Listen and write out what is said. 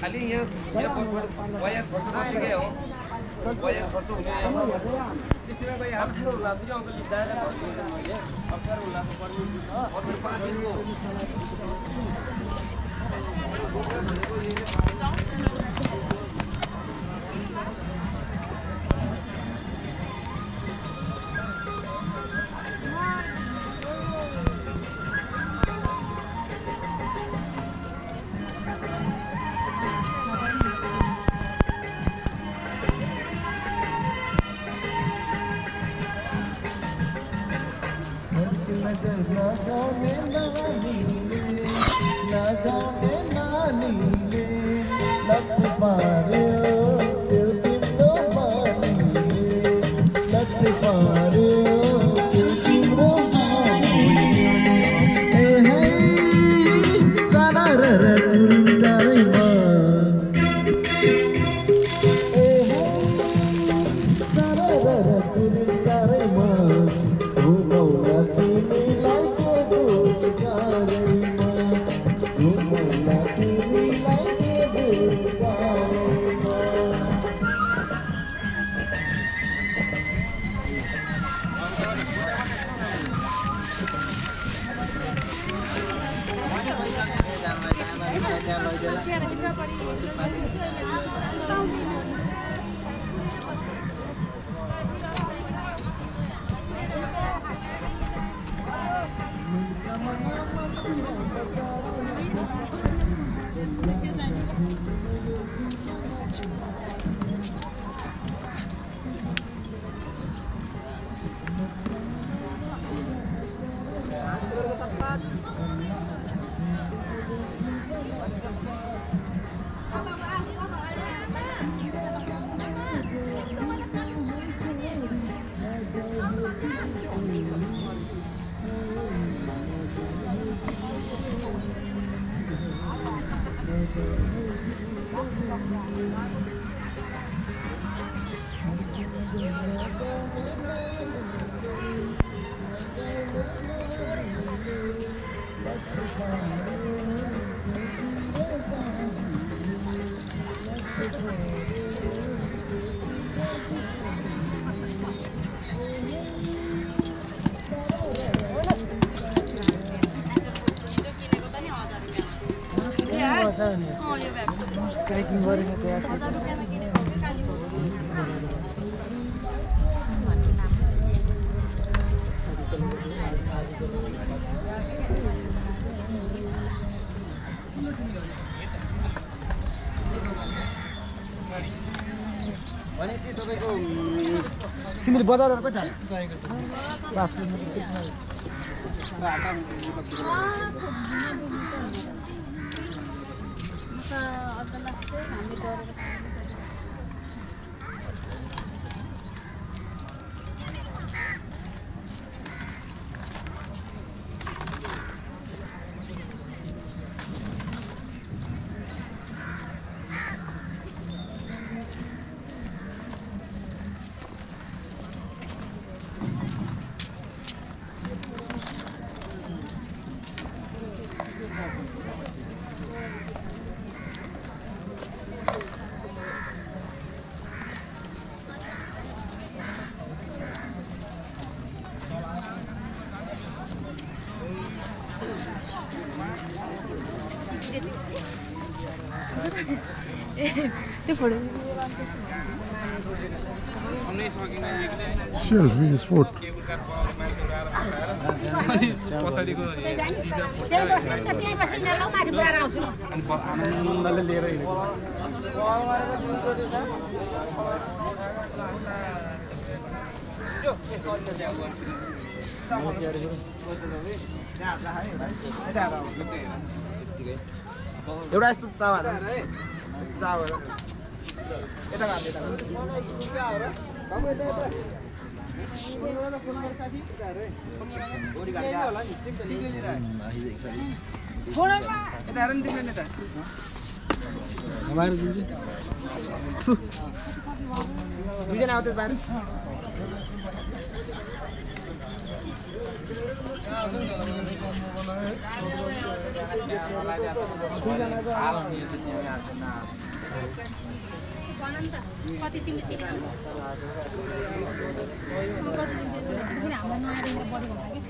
खाली यहाँ वायर खर्च के हो वायर खर्च हुने त्यसमा भाइ अप्ठ्यारो होला फेरि अङ्कलले दाएर भन्नुहुन्छ मैले अप्ठ्यारो होला पर्ने अर्को 5 दिनको भनेपछि तपाईको सिन्धुली बजारहरु कति छ 5 Sure, really sport. एउटा यस्तो चावा चावा यता गाड्दै यता बाबु यता यता फोन गर साथी गोरी गाडी होला नि चेक लिइरा यता हेर नि तिमीले यता बाहिर दिन्छ दुईजना आउँदै बाहिर कति तिमी चिने कति दिन्छ हाम्रो नयाँ बढी हुन्छ कि